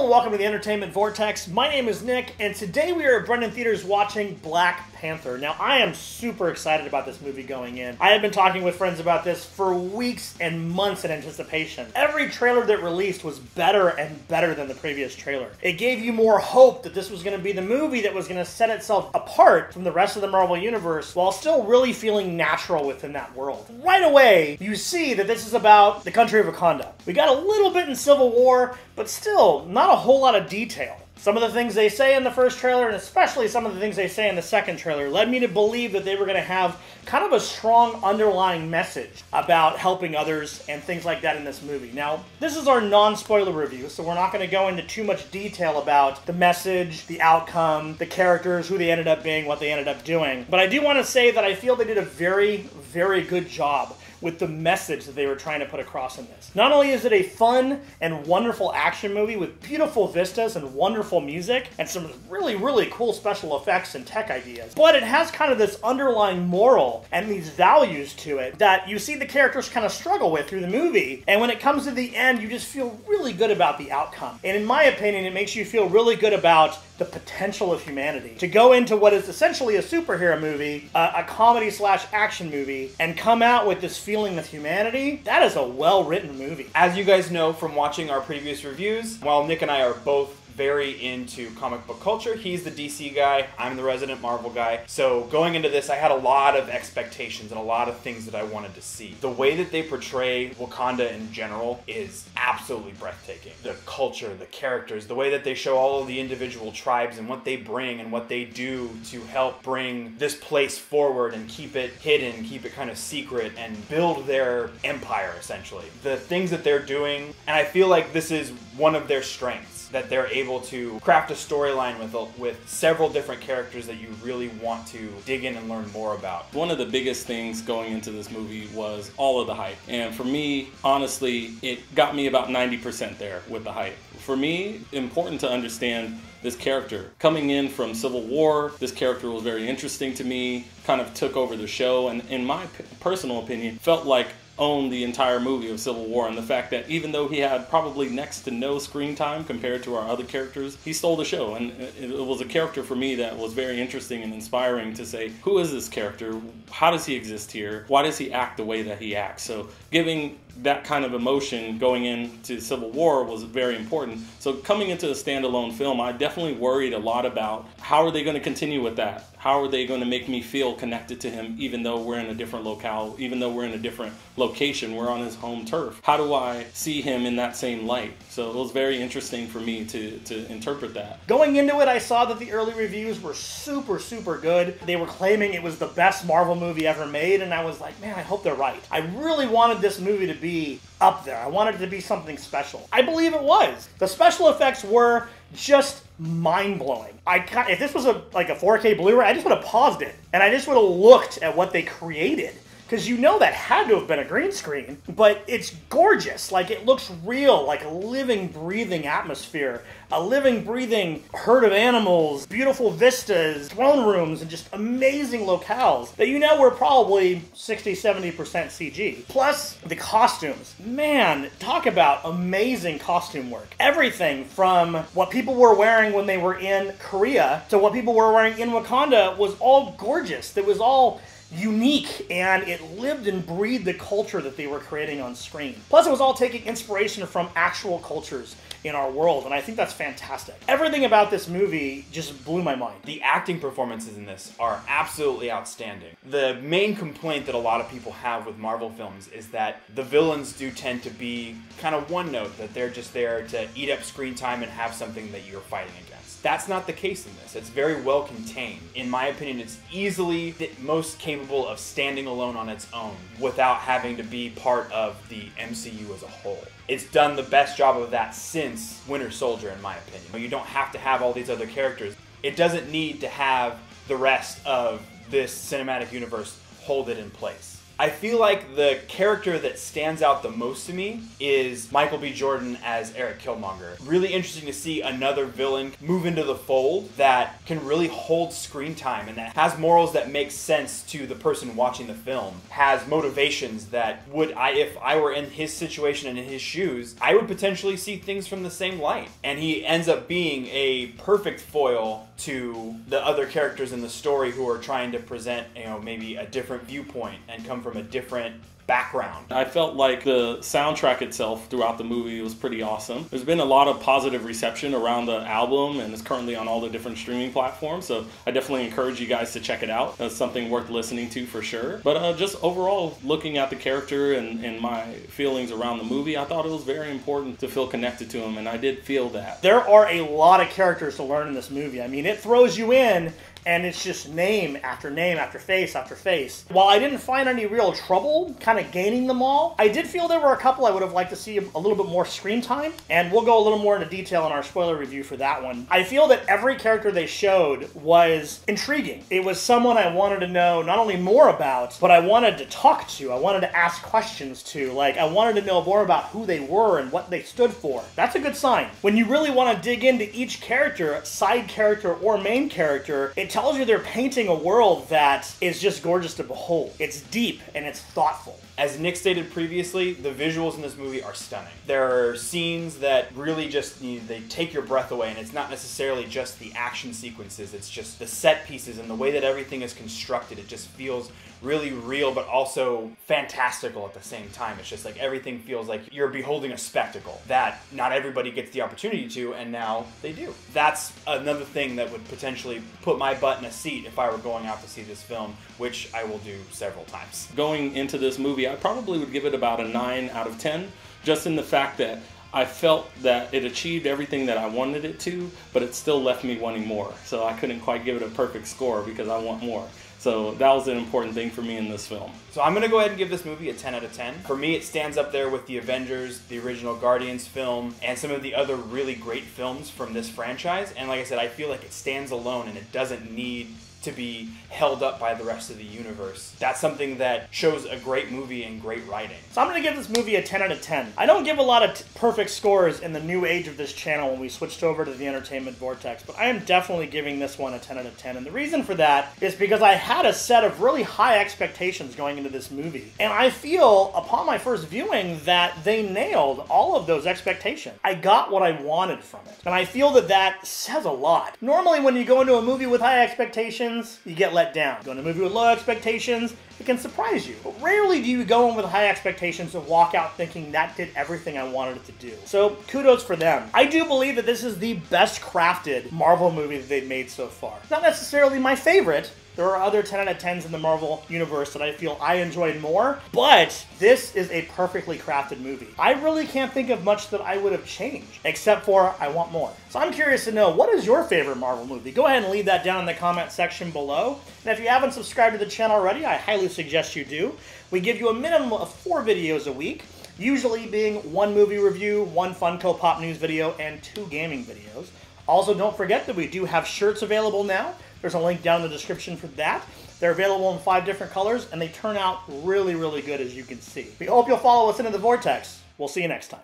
Hello and welcome to the Entertainment Vortex. My name is Nick, and today we are at Brendan Theaters watching Black Panther. Now, I am super excited about this movie going in. I have been talking with friends about this for weeks and months in anticipation. Every trailer that released was better and better than the previous trailer. It gave you more hope that this was going to be the movie that was going to set itself apart from the rest of the Marvel Universe while still really feeling natural within that world. Right away, you see that this is about the country of Wakanda. We got a little bit in Civil War, but still, not a whole lot of detail. Some of the things they say in the first trailer, and especially some of the things they say in the second trailer, led me to believe that they were going to have kind of a strong underlying message about helping others and things like that in this movie. Now, this is our non-spoiler review, so we're not going to go into too much detail about the message, the outcome, the characters, who they ended up being, what they ended up doing. But I do want to say that I feel they did a very, very good job with the message that they were trying to put across in this. Not only is it a fun and wonderful action movie with beautiful vistas and wonderful music and some really, really cool special effects and tech ideas, but it has kind of this underlying moral and these values to it that you see the characters kind of struggle with through the movie, and when it comes to the end, you just feel really good about the outcome. And in my opinion, it makes you feel really good about the potential of humanity. To go into what is essentially a superhero movie, a comedy/action movie, and come out with this feeling of humanity, that is a well-written movie. As you guys know from watching our previous reviews, while Nick and I are both very into comic book culture. He's the DC guy, I'm the resident Marvel guy. So going into this, I had a lot of expectations and a lot of things that I wanted to see. The way that they portray Wakanda in general is absolutely breathtaking. The culture, the characters, the way that they show all of the individual tribes and what they bring and what they do to help bring this place forward and keep it hidden, keep it kind of secret, and build their empire, essentially. The things that they're doing, and I feel like this is one of their strengths, that they're able to craft a storyline with several different characters that you really want to dig in and learn more about. One of the biggest things going into this movie was all of the hype. And for me, honestly, it got me about 90% there with the hype. For me, important to understand this character. Coming in from Civil War, this character was very interesting to me, kind of took over the show, and in my personal opinion, felt like owned the entire movie of Civil War, and the fact that even though he had probably next to no screen time compared to our other characters, he stole the show. And it was a character for me that was very interesting and inspiring to say, who is this character? How does he exist here? Why does he act the way that he acts? So giving that kind of emotion going into Civil War was very important. So coming into a standalone film, I definitely worried a lot about how are they going to continue with that? How are they going to make me feel connected to him even though we're in a different locale, even though we're in a different location, we're on his home turf? How do I see him in that same light? So it was very interesting for me to interpret that. Going into it, I saw that the early reviews were super, super good. They were claiming it was the best Marvel movie ever made, and I was like, man, I hope they're right. I really wanted this movie to be up there. I wanted it to be something special. I believe it was. The special effects were just mind-blowing. If this was like a 4K Blu-ray, I just would have paused it, and I just would have looked at what they created. Because you know that had to have been a green screen, but it's gorgeous. Like, it looks real, like a living, breathing atmosphere, a living, breathing herd of animals, beautiful vistas, throne rooms, and just amazing locales that you know were probably 60-70% CG. Plus, the costumes. Man, talk about amazing costume work. Everything from what people were wearing when they were in Korea to what people were wearing in Wakanda was all gorgeous. It was all unique, and it lived and breathed the culture that they were creating on screen. Plus, it was all taking inspiration from actual cultures in our world, and I think that's fantastic. Everything about this movie just blew my mind. The acting performances in this are absolutely outstanding. The main complaint that a lot of people have with Marvel films is that the villains do tend to be kind of one note, that they're just there to eat up screen time and have something that you're fighting against. That's not the case in this. It's very well contained. In my opinion, it's easily the most capable of standing alone on its own without having to be part of the MCU as a whole. It's done the best job of that since Winter Soldier, in my opinion. You don't have to have all these other characters. It doesn't need to have the rest of this cinematic universe hold it in place. I feel like the character that stands out the most to me is Michael B. Jordan as Eric Killmonger. Really interesting to see another villain move into the fold that can really hold screen time and that has morals that make sense to the person watching the film, has motivations that if I were in his situation and in his shoes, I would potentially see things from the same light. And he ends up being a perfect foil to the other characters in the story who are trying to present, maybe a different viewpoint and come from a different background. I felt like the soundtrack itself throughout the movie was pretty awesome. There's been a lot of positive reception around the album, and it's currently on all the different streaming platforms, so I definitely encourage you guys to check it out. It's something worth listening to for sure. But just overall, looking at the character and my feelings around the movie, I thought it was very important to feel connected to him, and I did feel that. There are a lot of characters to learn in this movie. I mean, it throws you in, and it's just name after name after face after face. While I didn't find any real trouble kind of gaining them all, I did feel there were a couple I would have liked to see a little bit more screen time, and we'll go a little more into detail in our spoiler review for that one. I feel that every character they showed was intriguing. It was someone I wanted to know not only more about, but I wanted to talk to. I wanted to ask questions to. Like, I wanted to know more about who they were and what they stood for. That's a good sign. When you really want to dig into each character, side character or main character, it tells you they're painting a world that is just gorgeous to behold. It's deep and it's thoughtful. As Nick stated previously, the visuals in this movie are stunning. There are scenes that really just, they take your breath away, and it's not necessarily just the action sequences, it's just the set pieces and the way that everything is constructed. It just feels really real, but also fantastical at the same time. It's just like everything feels like you're beholding a spectacle that not everybody gets the opportunity to, and now they do. That's another thing that would potentially put my butt in a seat if I were going out to see this film, which I will do several times. Going into this movie, I probably would give it about a 9 out of 10, just in the fact that I felt that it achieved everything that I wanted it to, but it still left me wanting more. So I couldn't quite give it a perfect score because I want more. So that was an important thing for me in this film. So I'm going to go ahead and give this movie a 10 out of 10. For me, it stands up there with the Avengers, the original Guardians film, and some of the other really great films from this franchise. And like I said, I feel like it stands alone and it doesn't need to be held up by the rest of the universe. That's something that shows a great movie and great writing. So I'm going to give this movie a 10 out of 10. I don't give a lot of perfect scores in the new age of this channel when we switched over to the Entertainment Vortex, but I am definitely giving this one a 10 out of 10. And the reason for that is because I had a set of really high expectations going into this movie. And I feel, upon my first viewing, that they nailed all of those expectations. I got what I wanted from it. And I feel that that says a lot. Normally when you go into a movie with high expectations, you get let down. You go into a movie with low expectations, it can surprise you. But rarely do you go in with high expectations and walk out thinking that did everything I wanted it to do. So kudos for them. I do believe that this is the best crafted Marvel movie that they've made so far. Not necessarily my favorite. There are other 10 out of 10s in the Marvel universe that I feel I enjoyed more, but this is a perfectly crafted movie. I really can't think of much that I would have changed, except for I want more. So I'm curious to know, what is your favorite Marvel movie? Go ahead and leave that down in the comment section below. And if you haven't subscribed to the channel already, I highly suggest you do. We give you a minimum of 4 videos a week, usually being 1 movie review, 1 Funko Pop news video, and 2 gaming videos. Also, don't forget that we do have shirts available now. There's a link down in the description for that. They're available in 5 different colors, and they turn out really, really good, as you can see. We hope you'll follow us into the Vortex. We'll see you next time.